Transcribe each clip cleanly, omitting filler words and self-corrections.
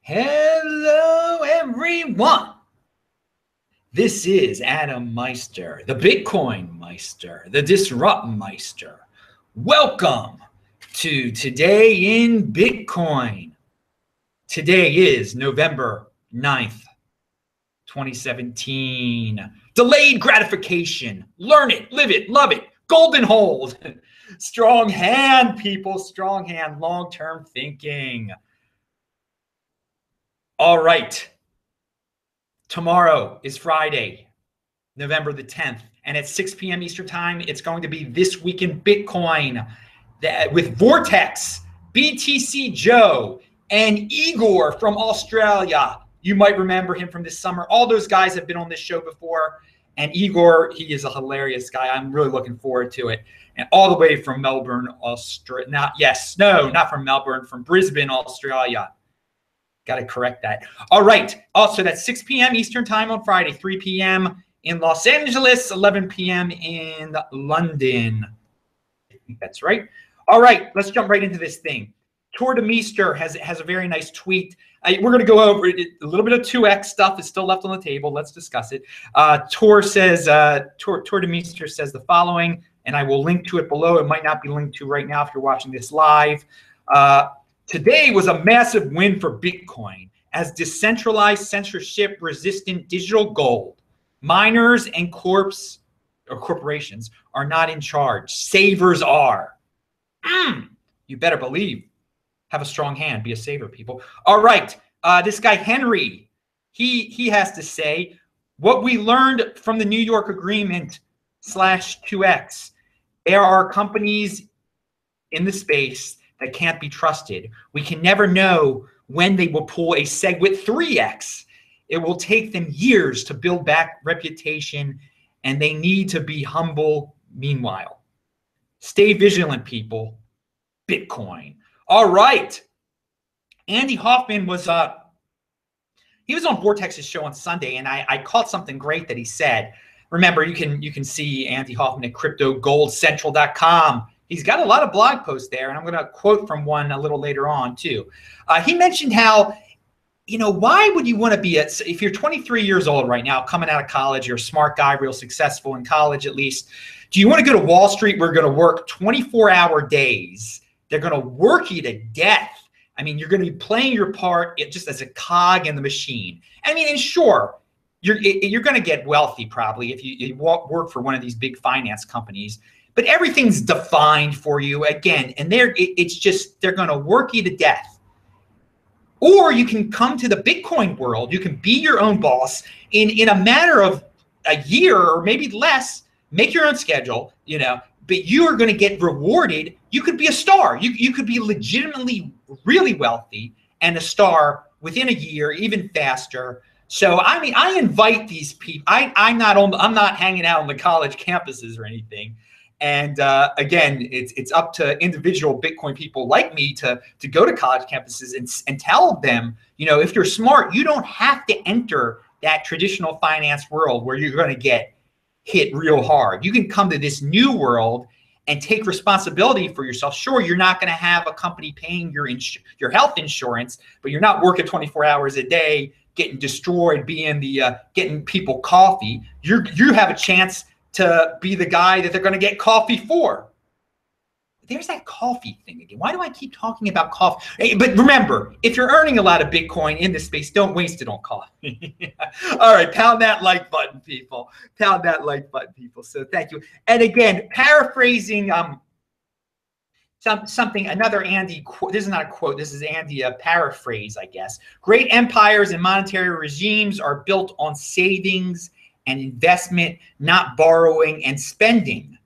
Hello, everyone. This is Adam Meister, the Bitcoin Meister, the Disrupt Meister. Welcome to Today in Bitcoin. Today is November 9th, 2017. Delayed gratification. Learn it, live it, love it. Golden hold. Strong hand, people. Strong hand. Long-term thinking. All right. Tomorrow is Friday, November the 10th. And at 6 p.m. Eastern Time, it's going to be This Week in Bitcoin with Vortex, BTC Joe, and Igor from Australia. You might remember him from this summer. All those guys have been on this show before. And Igor, he is a hilarious guy. I'm really looking forward to it. And all the way from Melbourne, Australia. Not from Melbourne, from Brisbane, Australia. Got to correct that. All right. Also, that's 6 p.m. Eastern Time on Friday, 3 p.m. in Los Angeles, 11 p.m. in London. I think that's right. All right. Let's jump right into this thing. Tor de Meester has a very nice tweet. We're going to go over it. A little bit of 2x stuff is still left on the table. Let's discuss it. Tor de Meester says the following, and I will link to it below. It might not be linked to right now if you're watching this live. Today was a massive win for Bitcoin as decentralized, censorship-resistant digital gold. Miners and corporations are not in charge. Savers are. You better believe. Have a strong hand. Be a saver, people. All right. This guy, Henry, he has to say, what we learned from the New York Agreement /2X, there are companies in the space that can't be trusted. We can never know when they will pull a SegWit 3X. It will take them years to build back reputation, and they need to be humble meanwhile. Stay vigilant, people. Bitcoin. All right. Andy Hoffman was he was on Vortex's show on Sunday, and I caught something great that he said. Remember, you can see Andy Hoffman at CryptoGoldCentral.com. He's got a lot of blog posts there, and I'm going to quote from one a little later on, too. He mentioned how, why would you want to be if you're 23 years old right now, coming out of college, you're a smart guy, real successful in college at least. Do you want to go to Wall Street? We're going to work 24-hour days. They're going to work you to death. I mean, you're going to be playing your part just as a cog in the machine. I mean, and sure, you're going to get wealthy probably if you work for one of these big finance companies. But everything's defined for you again, and they're going to work you to death. Or you can come to the Bitcoin world. You can be your own boss in a matter of a year or maybe less. Make your own schedule, but you are going to get rewarded. You could be a star. You could be legitimately really wealthy and a star within a year, even faster. So I mean, I invite these people. I'm not hanging out on the college campuses or anything. And again, it's up to individual Bitcoin people like me to go to college campuses and tell them, if you're smart, you don't have to enter that traditional finance world where you're going to get hit real hard. You can come to this new world and take responsibility for yourself. Sure, you're not going to have a company paying your health insurance, but you're not working 24 hours a day, getting destroyed, getting people coffee. You have a chance to be the guy that they're going to get coffee for. There's that coffee thing again. Why do I keep talking about coffee? Hey, but remember, if you're earning a lot of Bitcoin in this space, don't waste it on coffee. All right, pound that like button, people. Pound that like button, people. So thank you. And again, paraphrasing another Andy quote. This is not a quote. This is Andy, a paraphrase, I guess. Great empires and monetary regimes are built on savings and investment, not borrowing and spending.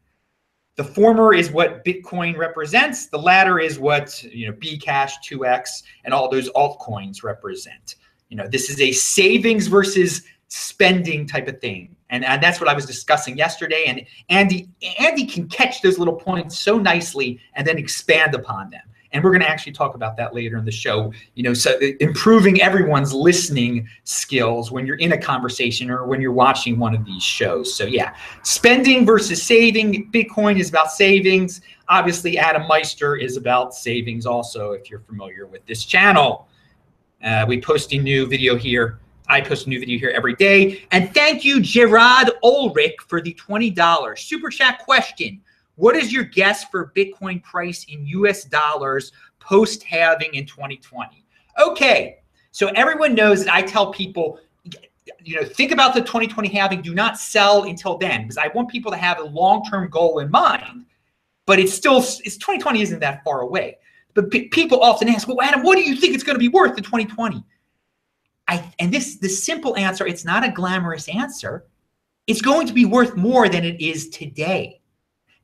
The former is what Bitcoin represents. The latter is what Bcash, 2x, and all those altcoins represent. This is a savings versus spending type of thing, and that's what I was discussing yesterday. And Andy can catch those little points so nicely and then expand upon them. And we're going to actually talk about that later in the show, so improving everyone's listening skills when you're in a conversation or when you're watching one of these shows. So yeah, spending versus saving. Bitcoin is about savings. Obviously, Adam Meister is about savings also, if you're familiar with this channel. We post a new video here. I post a new video here every day. And thank you, Gerard Ulrich, for the $20 super chat question. What is your guess for Bitcoin price in US dollars post halving in 2020? Okay, so everyone knows that I tell people, think about the 2020 halving. Do not sell until then, because I want people to have a long-term goal in mind. But it's 2020 isn't that far away. But people often ask, well, Adam, what do you think it's going to be worth in 2020? And the simple answer, it's not a glamorous answer. It's going to be worth more than it is today.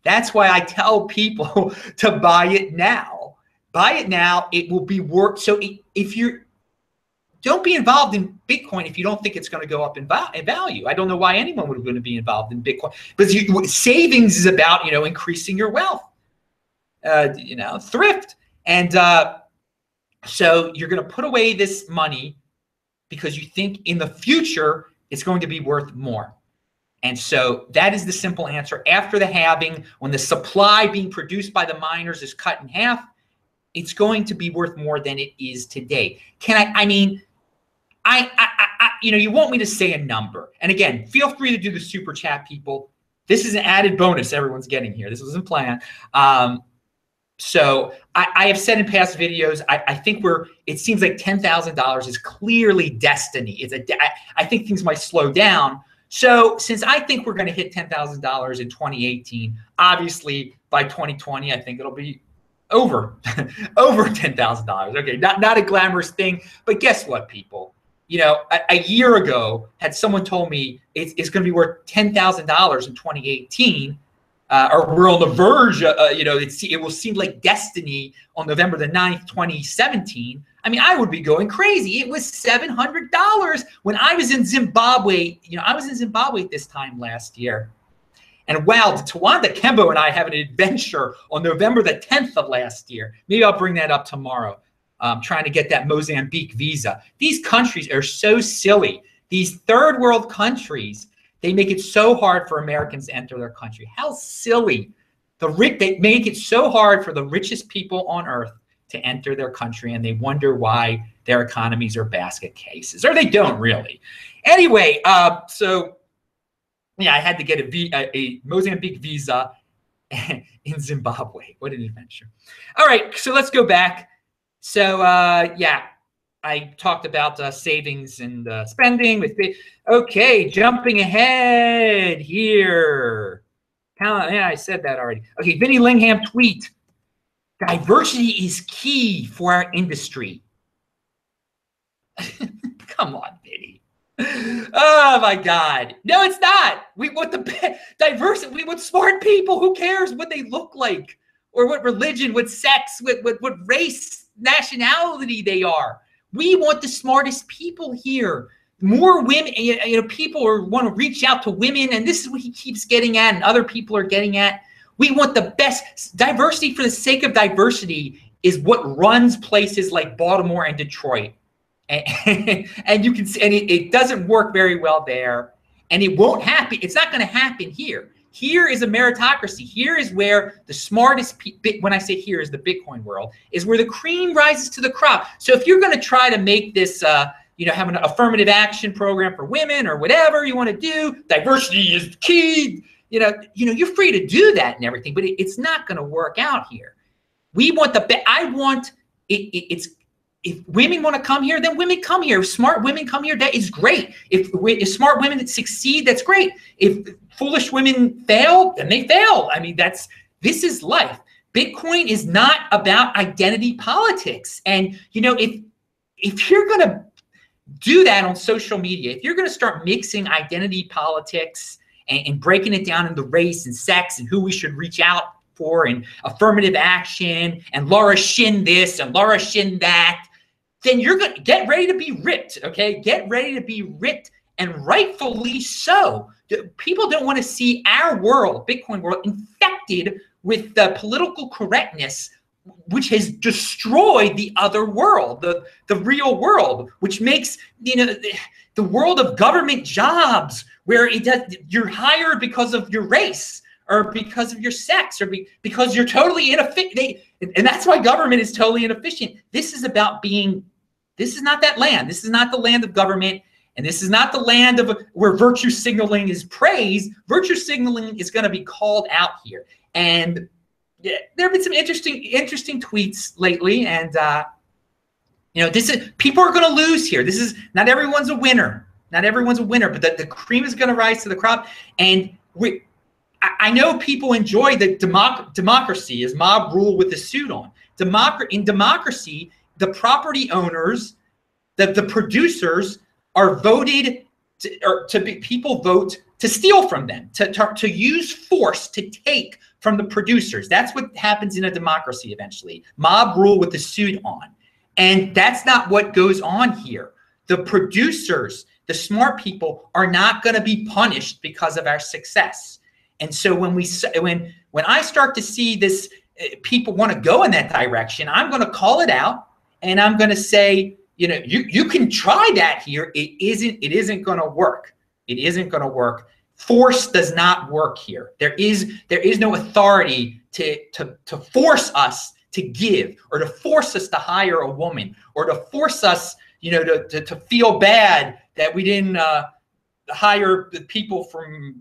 That's why I tell people to buy it now. Buy it now. It will be worth. So don't be involved in Bitcoin if you don't think it's going to go up in value. I don't know why anyone would want to be involved in Bitcoin. But savings is about increasing your wealth, thrift, and so you're going to put away this money because you think in the future it's going to be worth more. And so that is the simple answer. After the halving, when the supply being produced by the miners is cut in half, it's going to be worth more than it is today. You want me to say a number. And again, feel free to do the super chat, people. This is an added bonus everyone's getting here. This wasn't planned. So I have said in past videos, I think it seems like $10,000 is clearly destiny. I think things might slow down. So since I think we're going to hit $10,000 in 2018, obviously by 2020, I think it'll be over $10,000. Okay, not a glamorous thing, but guess what, people? A year ago, had someone told me it's going to be worth $10,000 in 2018, or we're on the verge, it will seem like destiny on November the 9th, 2017. I would be going crazy. It was $700 when I was in Zimbabwe. I was in Zimbabwe this time last year. And wow, Tawanda Kembo and I have an adventure on November the 10th of last year. Maybe I'll bring that up tomorrow. Trying to get that Mozambique visa. These countries are so silly. These third world countries, they make it so hard for Americans to enter their country. How silly. They make it so hard for the richest people on earth to enter their country, and they wonder why their economies are basket cases, or they don't really. Anyway, so yeah, I had to get a Mozambique visa in Zimbabwe. What an adventure. All right, so let's go back. So yeah, I talked about savings and spending. Okay, jumping ahead here. Yeah, I said that already. Okay, Vinny Lingham tweet. Diversity is key for our industry. Come on, Vinny. Oh my God. No, it's not. We want the diversity. We want smart people. Who cares what they look like or what religion, what sex, what race, nationality they are. We want the smartest people here. More women, people want to reach out to women, and this is what he keeps getting at, and other people are getting at. We want the best. Diversity for the sake of diversity is what runs places like Baltimore and Detroit. And you can see, and it doesn't work very well there, and it won't happen. It's not going to happen here. Here is a meritocracy. Here is where the smartest when I say here is the Bitcoin world, is where the cream rises to the crop. So if you're going to try to make this, have an affirmative action program for women or whatever you want to do, diversity is key. You're free to do that and everything, but it's not going to work out here. We want if women want to come here, then women come here. If smart women come here, that is great. If smart women succeed, that's great. If foolish women fail, then they fail. This is life. Bitcoin is not about identity politics. And, if you're going to do that on social media, if you're going to start mixing identity politics and breaking it down into race and sex and who we should reach out for and affirmative action and Laura Shin this and Laura Shin that, then you're going to get ready to be ripped, okay? Get ready to be ripped, and rightfully so. People don't want to see our world, Bitcoin world, infected with the political correctness, which has destroyed the other world, the real world, which makes, the world of government jobs where you're hired because of your race or because of your sex or because you're totally inefficient. And that's why government is totally inefficient. This is about being This is not that land. This is not the land of government. And this is not the land of where virtue signaling is praised. Virtue signaling is going to be called out here. And yeah, there have been some interesting tweets lately. And, you know, people are going to lose here. This is not everyone's a winner. Not everyone's a winner, but the cream is going to rise to the crop. And I know people enjoy the democracy as mob rule with the suit on. In democracy, the property owners, the producers are voted people vote to steal from them, to use force to take from the producers. That's what happens in a democracy eventually. Mob rule with the suit on. And that's not what goes on here. The producers, the smart people, are not going to be punished because of our success. And so when I start to see this, people want to go in that direction, I'm going to call it out, and I'm going to say, you know, you can try that here. It isn't going to work. It isn't going to work. Force does not work here. There is no authority to force us to give, or to force us to hire a woman, or to force us, you know, to feel bad that we didn't hire the people from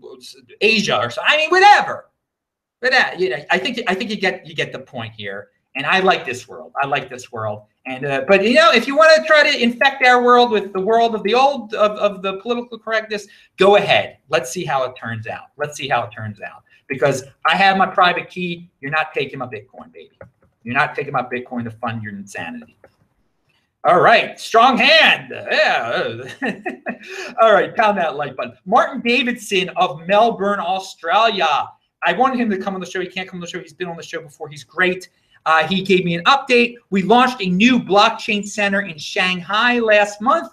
Asia or so. I mean, whatever. But you know, I think you get the point here. And I like this world. I like this world. And but you know, if you want to try to infect our world with the world of the old of the political correctness, go ahead. Let's see how it turns out. Let's see how it turns out. Because I have my private key. You're not taking my Bitcoin, baby. You're not taking my Bitcoin to fund your insanity. All right, strong hand. Yeah. All right, pound that like button. Martin Davidson of Melbourne, Australia. I wanted him to come on the show. He can't come on the show. He's been on the show before. He's great. He gave me an update. We launched a new blockchain center in Shanghai last month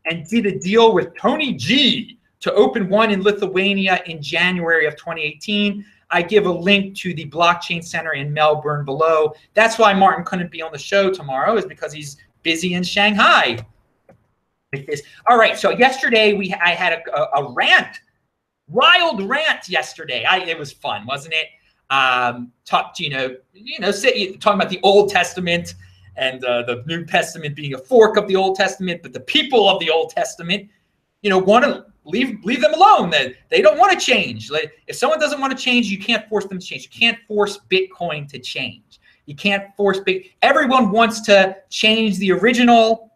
and did a deal with Tony G to open one in Lithuania in January of 2018. I give a link to the blockchain center in Melbourne below. That's why Martin couldn't be on the show tomorrow, is because he's busy in Shanghai with this. All right, so yesterday I had a rant, wild rant yesterday. It was fun, wasn't it? Talking about the Old Testament and the New Testament being a fork of the Old Testament, but the people of the Old Testament, you know, want to leave them alone. They don't want to change. Like, if someone doesn't want to change, you can't force them to change. You can't force Bitcoin to change. You can't force everyone wants to change the original,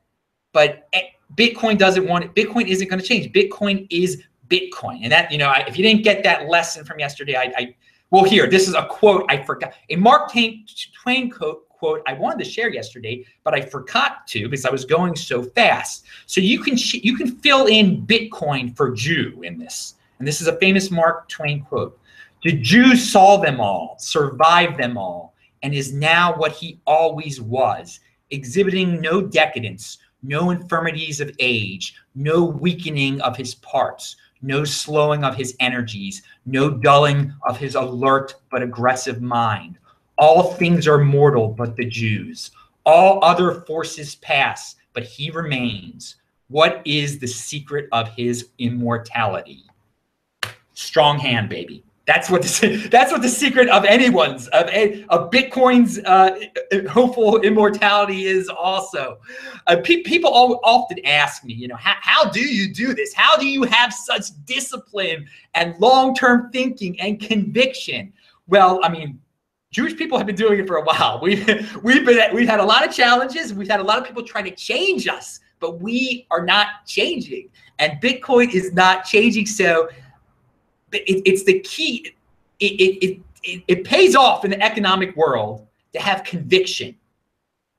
but Bitcoin doesn't want it. Bitcoin isn't going to change. Bitcoin is Bitcoin. And that, you know, if you didn't get that lesson from yesterday, well, here, this is a quote I forgot. A Mark Twain quote I wanted to share yesterday, but I forgot to because I was going so fast. So you can fill in Bitcoin for Jew in this. And this is a famous Mark Twain quote. The Jew saw them all, survived them all, and is now what he always was, exhibiting no decadence, no infirmities of age, no weakening of his parts, no slowing of his energies, no dulling of his alert but aggressive mind. All things are mortal but the Jews. All other forces pass, but he remains. What is the secret of his immortality? Strong hand, baby. That's what the secret of anyone's of Bitcoin's hopeful immortality is. Also, people often ask me, you know, how do you do this? How do you have such discipline and long-term thinking and conviction? Well, I mean, Jewish people have been doing it for a while. We've had a lot of challenges. We've had a lot of people trying to change us, but we are not changing, and Bitcoin is not changing. So it's the key. It pays off in the economic world to have conviction,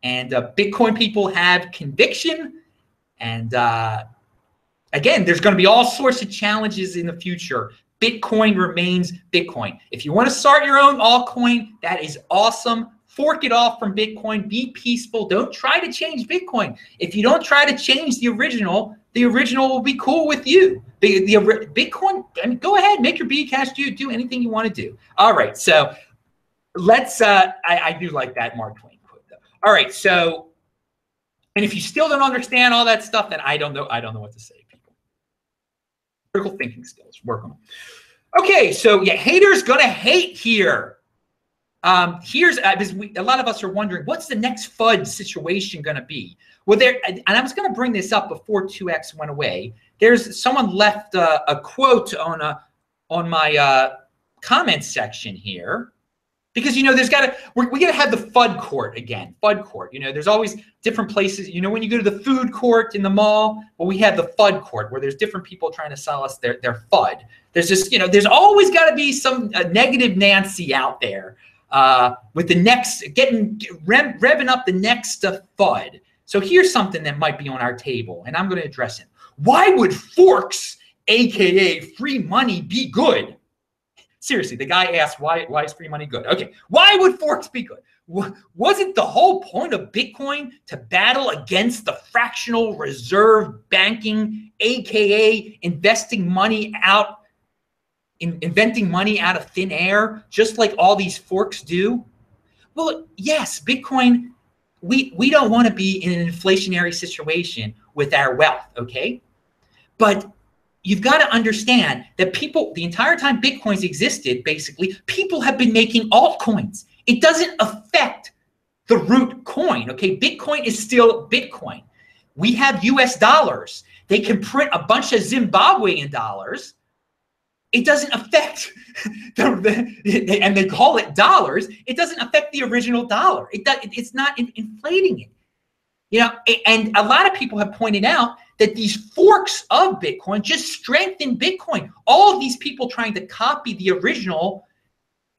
and Bitcoin people have conviction. And again, there's going to be all sorts of challenges in the future. Bitcoin remains Bitcoin. If you want to start your own altcoin, that is awesome. Fork it off from Bitcoin. Be peaceful. Don't try to change Bitcoin. If you don't try to change the original will be cool with you. The Bitcoin, I mean, go ahead, make your Bcash, do anything you want to do. All right, so let's, I do like that Mark Twain quote though. All right, so, and if you still don't understand all that stuff, then I don't know what to say, people. Critical thinking skills, work on them. Okay, so yeah, haters gonna hate here. Here's because a lot of us are wondering, what's the next FUD situation going to be? Well, and I was going to bring this up before 2x went away. There's someone left a quote on my comments section here. Because, you know, we got to have the FUD court again, FUD court. You know, there's always different places. You know, when you go to the food court in the mall, well, we have the FUD court where there's different people trying to sell us their FUD. There's just, you know, there's always got to be some negative Nancy out there with the next, revving up the next FUD. So here's something that might be on our table, and I'm going to address it. Why would forks, AKA free money, be good? Seriously, the guy asked, why is free money good? Okay, why would forks be good? Wasn't the whole point of Bitcoin to battle against the fractional reserve banking, AKA inventing money out of thin air, just like all these forks do? Well, yes, Bitcoin, we don't want to be in an inflationary situation with our wealth, okay? But you've got to understand that people, the entire time Bitcoins existed, basically, people have been making altcoins. It doesn't affect the root coin, okay? Bitcoin is still Bitcoin. We have US dollars. They can print a bunch of Zimbabwean dollars. It doesn't affect, and they call it dollars. It doesn't affect the original dollar. It's not inflating it. You know, and a lot of people have pointed out that these forks of Bitcoin just strengthen Bitcoin. All of these people trying to copy the original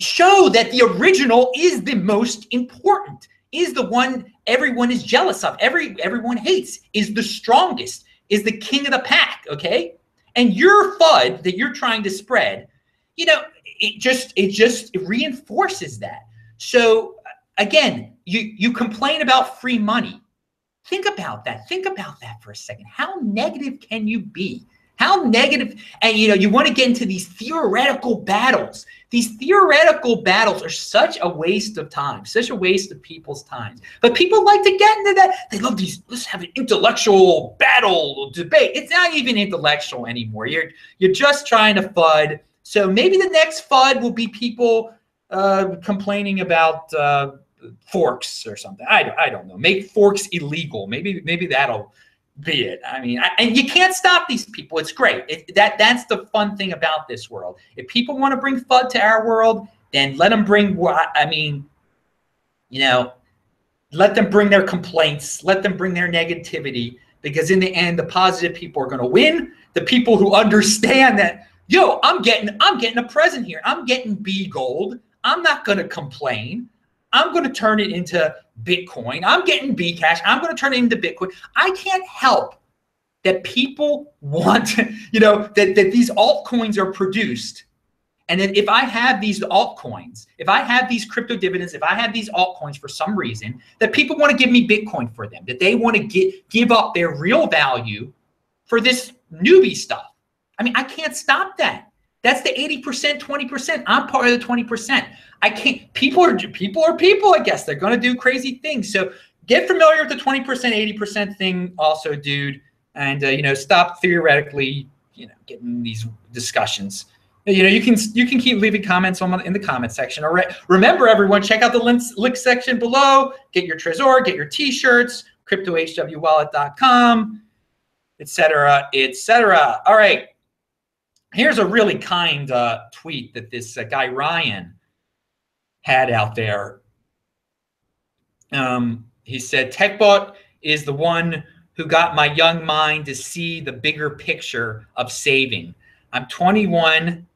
show that the original is the most important, is the one everyone is jealous of, everyone hates, is the strongest, is the king of the pack, okay? And your FUD that you're trying to spread, you know, it just reinforces that. So again, you complain about free money. Think about that. Think about that for a second. How negative can you be? How negative? And, you know, you want to get into these theoretical battles. These theoretical battles are such a waste of time, such a waste of people's time. But people like to get into that. They love these, let's have an intellectual battle debate. It's not even intellectual anymore. You're just trying to FUD. So maybe the next FUD will be people complaining about forks or something. I don't know. Make forks illegal. Maybe that'll be it. I mean, and you can't stop these people. It's great. That's the fun thing about this world. If people want to bring FUD to our world, then let them bring what I mean. You know, let them bring their complaints. Let them bring their negativity. Because in the end, the positive people are going to win. The people who understand that, yo, I'm getting a present here. I'm getting Bgold. I'm not going to complain. I'm going to turn it into Bitcoin. I'm getting Bcash. I'm going to turn it into Bitcoin. I can't help that people want, you know, that these altcoins are produced. And then if I have these altcoins, if I have these crypto dividends, if I have these altcoins for some reason, that people want to give me Bitcoin for them, that they want to give up their real value for this newbie stuff. I mean, I can't stop that. That's the 80%, 20%. I'm part of the 20%. I can't. People are people. I guess they're going to do crazy things. So get familiar with the 20%, 80% thing, also, dude. And you know, stop theoretically, you know, getting these discussions. You know, you can keep leaving comments in the comment section. All right. Remember, everyone, check out the link section below. Get your Trezor, get your T-shirts, cryptohwwallet.com, etc., etc. All right. Here's a really kind tweet that this guy Ryan had out there. He said, TechBot is the one who got my young mind to see the bigger picture of saving. I'm 21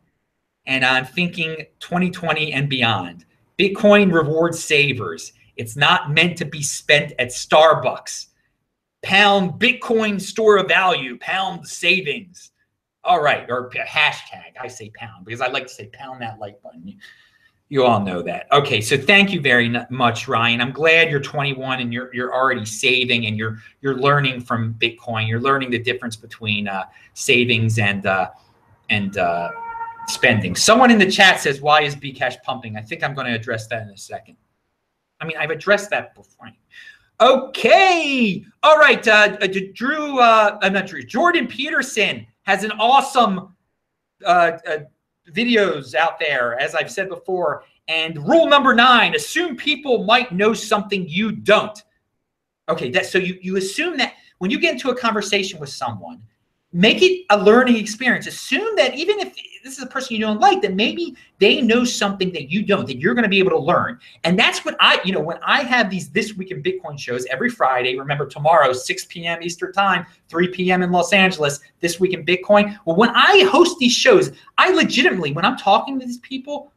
and I'm thinking 2020 and beyond. Bitcoin rewards savers. It's not meant to be spent at Starbucks. Pound Bitcoin store of value, pound savings. All right, or hashtag, I say pound because I like to say pound that like button. You all know that. Okay, so thank you very much, Ryan. I'm glad you're 21 and you're already saving and you're learning from Bitcoin. You're learning the difference between savings and spending. Someone in the chat says, "Why is Bcash pumping?" I think I'm going to address that in a second. I mean, I've addressed that before. Okay, all right. Jordan Peterson has an awesome videos out there, as I've said before, And rule number 9, assume people might know something you don't. Okay, so you assume that when you get into a conversation with someone, make it a learning experience. Assume that even if this is a person you don't like, that maybe they know something that you don't, that you're going to be able to learn. And that's what when I have these This Week in Bitcoin shows every Friday, remember tomorrow, 6 p.m. Eastern time, 3 p.m. in Los Angeles, This Week in Bitcoin. Well, when I host these shows, I legitimately, when I'm talking to these people,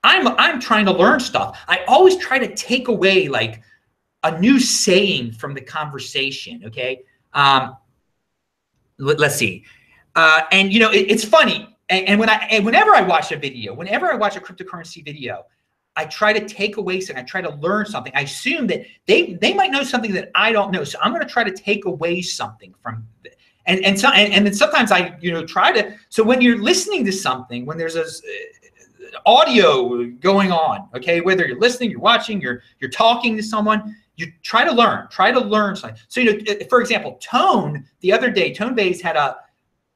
I'm trying to learn stuff. I always try to take away like a new saying from the conversation, okay? Let's see. And it's funny. And whenever I watch a video, whenever I watch a cryptocurrency video, I try to take away something. I try to learn something. I assume that they might know something that I don't know. So I'm going to try to take away something from it. And then sometimes I try to. So when you're listening to something, when there's a audio going on, okay, whether you're listening, you're watching, you're talking to someone, you try to learn something. So for example, Tone the other day, Tone Bays had a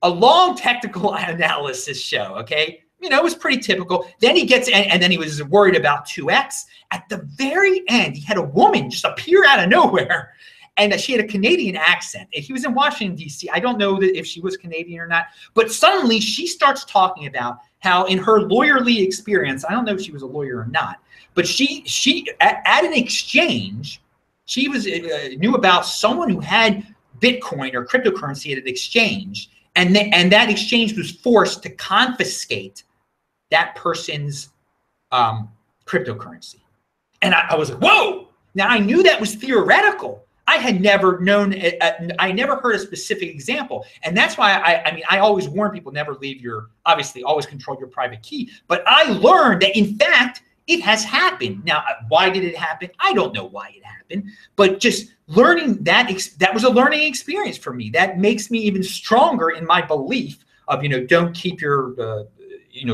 long technical analysis show, okay? It was pretty typical. Then he gets, and then he was worried about 2x. At the very end, he had a woman just appear out of nowhere, and she had a Canadian accent. And he was in Washington, D.C. I don't know if she was Canadian or not, but suddenly she starts talking about how in her lawyerly experience, I don't know if she was a lawyer or not, but she at an exchange, she knew about someone who had Bitcoin or cryptocurrency at an exchange, and that exchange was forced to confiscate that person's cryptocurrency. And I was like, whoa! Now I knew that was theoretical. I had never known, I never heard a specific example. And that's why I always warn people, never leave obviously always control your private key. But I learned that in fact, it has happened. Now, why did it happen? I don't know why it happened, but just learning that was a learning experience for me. That makes me even stronger in my belief of, don't keep your,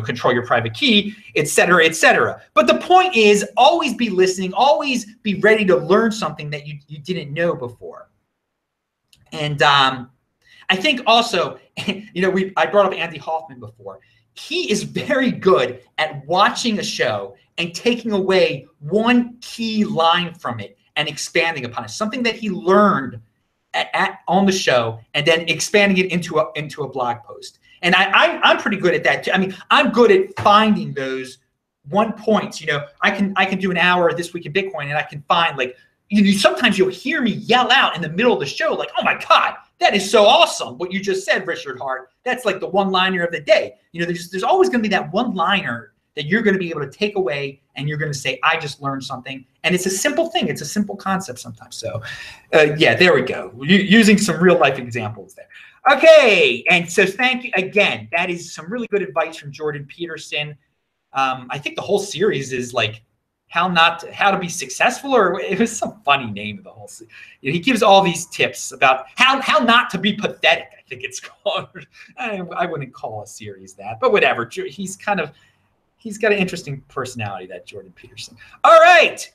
control your private key, et cetera, et cetera. But the point is always be listening, always be ready to learn something that you didn't know before. And I think also, I brought up Andy Hoffman before. He is very good at watching a show and taking away one key line from it and expanding upon it, something that he learned on the show, and then expanding it into a blog post. And I'm pretty good at that too. I mean, I'm good at finding those one points. I can do an hour of This Week in Bitcoin, and I can find like sometimes you'll hear me yell out in the middle of the show, like, "Oh my God, that is so awesome! What you just said, Richard Hart. That's like the one-liner of the day." There's always going to be that one-liner that you're going to be able to take away, and you're going to say, "I just learned something." And it's a simple thing. It's a simple concept sometimes. So, yeah, there we go. Using some real-life examples there. Okay, and so thank you again. That is some really good advice from Jordan Peterson. I think the whole series is like how to be successful, or it was some funny name of the whole series. He gives all these tips about how not to be pathetic. I think it's called. I wouldn't call a series that, but whatever. He's got an interesting personality, that Jordan Peterson. All right.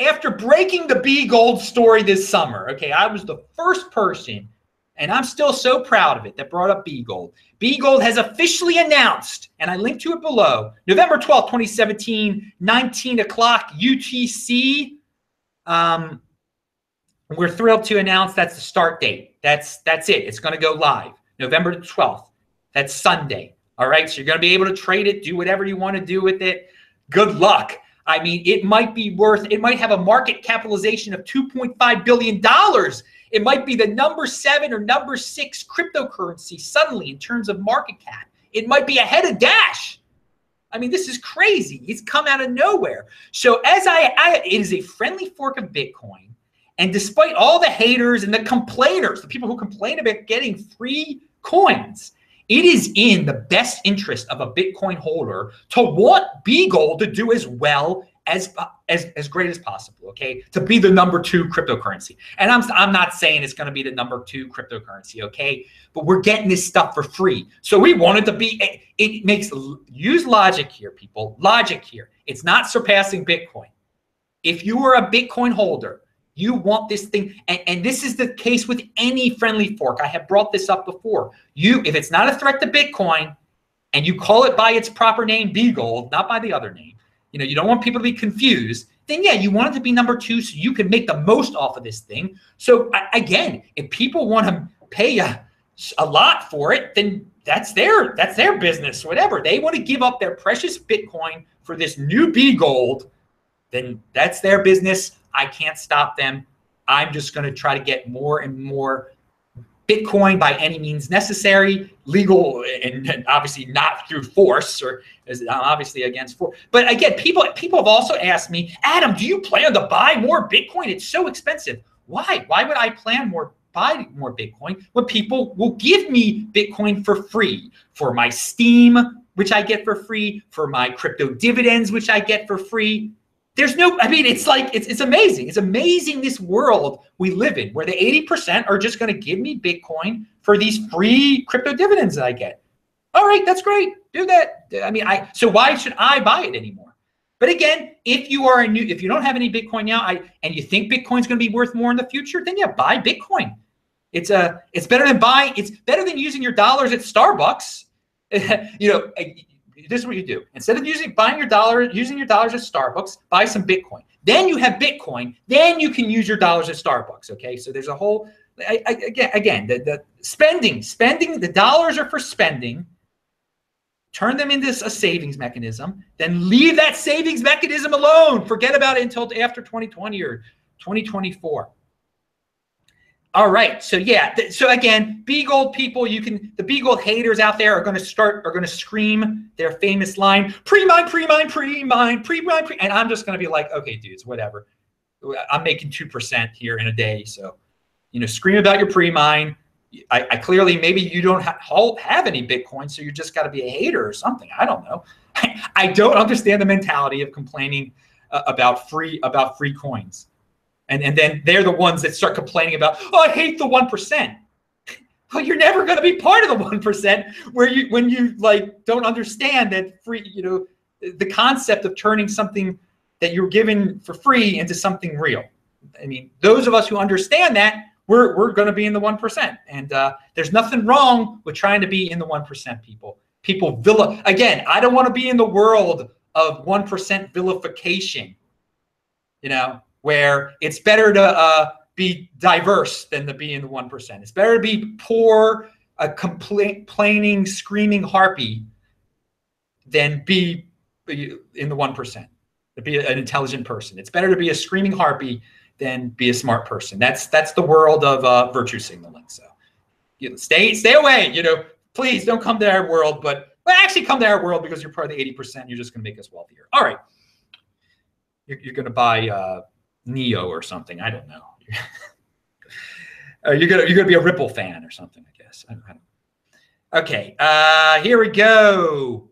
After breaking the Bgold story this summer, okay, I was the first person, and I'm still so proud of it, that brought up Bgold. Bgold has officially announced, and I linked to it below, November 12th, 2017, 19 o'clock UTC. We're thrilled to announce that's the start date. That's it. It's going to go live November 12th. That's Sunday. All right. So you're going to be able to trade it, do whatever you want to do with it. Good luck. I mean, it might have a market capitalization of $2.5 billion. It might be the number 7 or number 6 cryptocurrency suddenly in terms of market cap. It might be ahead of Dash. I mean, this is crazy. It's come out of nowhere. So it is a friendly fork of Bitcoin. And despite all the haters and the complainers, the people who complain about getting free coins, it is in the best interest of a Bitcoin holder to want Bgold to do as well as great as possible, okay? To be the number 2 cryptocurrency. And I'm not saying it's going to be the number 2 cryptocurrency, okay? But we're getting this stuff for free. So we want it to be, use logic here, people. Logic here. It's not surpassing Bitcoin. If you are a Bitcoin holder, you want this thing, and this is the case with any friendly fork. I have brought this up before. If it's not a threat to Bitcoin, and you call it by its proper name, Bgold, not by the other name, you don't want people to be confused, then yeah, you want it to be number 2 so you can make the most off of this thing. So again, if people want to pay a lot for it, then that's their business, whatever. They want to give up their precious Bitcoin for this new Bgold, then that's their business. I can't stop them. I'm just going to try to get more and more Bitcoin by any means necessary, legal, and obviously not through force, or I'm obviously against force. But again, people have also asked me, Adam, do you plan to buy more Bitcoin? It's so expensive. Why? Why would I buy more Bitcoin when people will give me Bitcoin for free for my Steam, which I get for free, for my crypto dividends, which I get for free? There's no, I mean, it's like, it's amazing. It's amazing this world we live in where the 80% are just going to give me Bitcoin for these free crypto dividends that I get. All right, that's great. Do that. I mean, so why should I buy it anymore? But again, if you don't have any Bitcoin now, and you think Bitcoin's going to be worth more in the future, then yeah, buy Bitcoin. It's better than using your dollars at Starbucks. This is what you do. Instead of using your dollars at Starbucks, buy some Bitcoin. Then you have Bitcoin. Then you can use your dollars at Starbucks. Okay, so there's a whole the spending. The dollars are for spending. Turn them into a savings mechanism. Then leave that savings mechanism alone. Forget about it until after 2020 or 2024. All right, so yeah, so again, Bgold people, the Bgold haters out there are going to scream their famous line, pre-mine, pre-mine, pre-mine, pre-mine, and I'm just going to be like, okay, dudes, whatever. I'm making 2% here in a day, so scream about your pre-mine. I clearly, maybe you don't have any Bitcoin, so you just got to be a hater or something. I don't know. I don't understand the mentality of complaining about free coins. And then they're the ones that start complaining about, oh, I hate the 1%. Well, you're never going to be part of the 1% when you like don't understand that the concept of turning something that you're given for free into something real. I mean, those of us who understand that, we're going to be in the 1%. And there's nothing wrong with trying to be in the 1%, people. Again, I don't want to be in the world of 1% vilification, where it's better to be diverse than to be in the 1%. It's better to be poor, a complaining, screaming harpy than be in the 1%, to be an intelligent person. It's better to be a screaming harpy than be a smart person. That's the world of virtue signaling. So stay away. Please don't come to our world, but actually come to our world because you're part of the 80%. You're just going to make us wealthier. All right, you're going to buy Neo or something. I don't know. You're gonna be a Ripple fan or something, I guess. I don't know. Okay, here we go.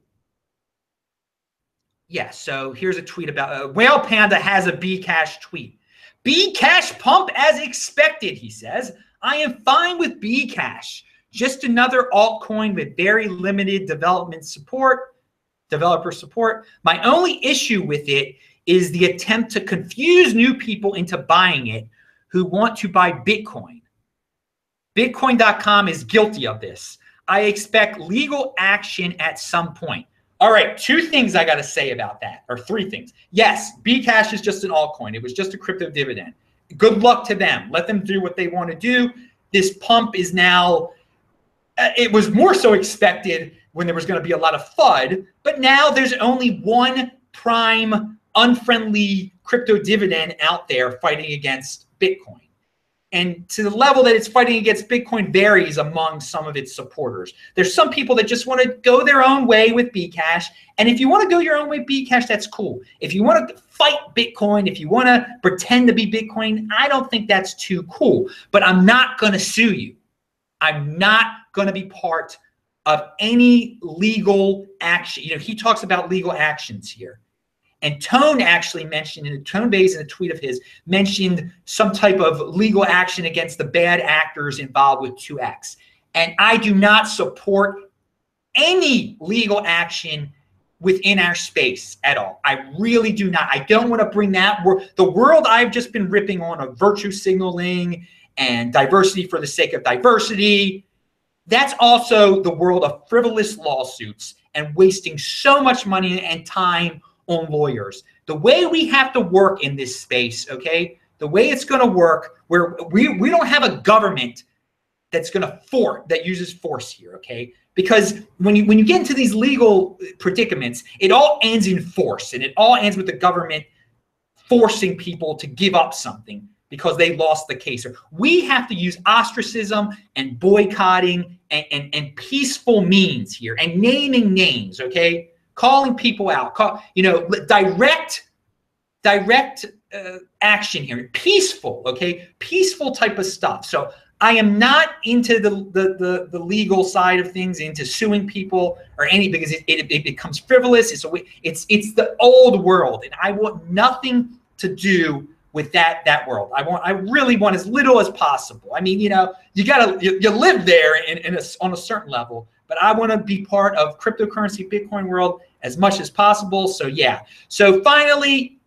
Yeah, so here's a tweet about Whale Panda has a Bcash tweet. Bcash pump as expected, he says. I am fine with Bcash. Just another altcoin with very limited developer support. My only issue with it is the attempt to confuse new people into buying it who want to buy Bitcoin. Bitcoin.com is guilty of this. I expect legal action at some point. All right, 2 things I got to say about that, or 3 things. Yes, Bcash is just an altcoin. It was just a crypto dividend. Good luck to them. Let them do what they want to do. This pump is now, it was more so expected when there was going to be a lot of FUD, but now there's only one prime unfriendly crypto dividend out there fighting against Bitcoin. And to the level that it's fighting against Bitcoin varies among some of its supporters. There's some people that just want to go their own way with Bcash. And if you want to go your own way with Bcash, that's cool. If you want to fight Bitcoin, if you want to pretend to be Bitcoin, I don't think that's too cool. But I'm not going to sue you. I'm not going to be part of any legal action. He talks about legal actions here. And Tone actually mentioned, in a Tone Base in a tweet of his, mentioned some type of legal action against the bad actors involved with 2X. And I do not support any legal action within our space at all. I really do not. I don't want to bring that the world I've just been ripping on of virtue signaling and diversity for the sake of diversity. That's also the world of frivolous lawsuits and wasting so much money and time on lawyers. The way we have to work in this space, okay, the way it's going to work, where we don't have a government that's going to that uses force here, okay? Because when you get into these legal predicaments, it all ends in force, and it all ends with the government forcing people to give up something because they lost the case. We have to use ostracism and boycotting and peaceful means here, and naming names, okay? Calling people out, direct action here, peaceful, okay? Peaceful type of stuff. So I am not into the legal side of things, into suing people or any, because it becomes frivolous. It's the old world, and I want nothing to do with that world. I really want as little as possible. I mean, you live there on a certain level, but I want to be part of cryptocurrency, Bitcoin world as much as possible. So yeah. So finally,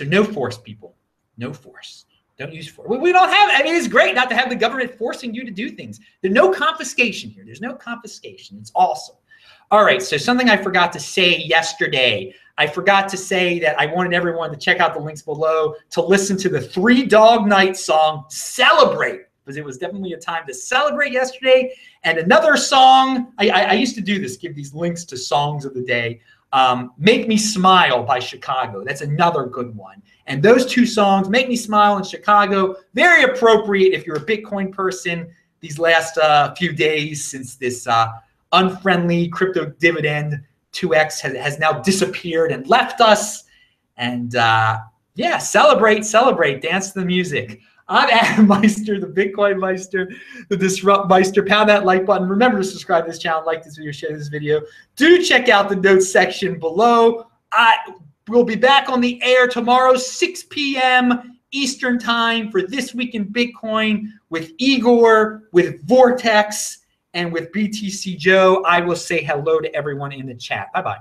no force, people, no force. Don't use force. We don't have, I mean, it's great not to have the government forcing you to do things. There's no confiscation here. There's no confiscation. It's awesome. All right, so something I forgot to say yesterday. I forgot to say that I wanted everyone to check out the links below to listen to the 3 Dog Night song, Celebrate, because it was definitely a time to celebrate yesterday. And another song, I used to do this, give these links to songs of the day. Make Me Smile by Chicago. That's another good one. And those 2 songs, Make Me Smile and Chicago, very appropriate if you're a Bitcoin person these last few days, since this unfriendly crypto dividend 2x has now disappeared and left us. And yeah, celebrate, dance to the music. I'm Adam Meister, the Bitcoin Meister, the Disrupt Meister. Pound that like button. Remember to subscribe to this channel, like this video, share this video. Do check out the notes section below. We'll be back on the air tomorrow, 6 p.m. Eastern time for This Week in Bitcoin with Igor, with Vortex, and with BTC Joe. I will say hello to everyone in the chat. Bye-bye.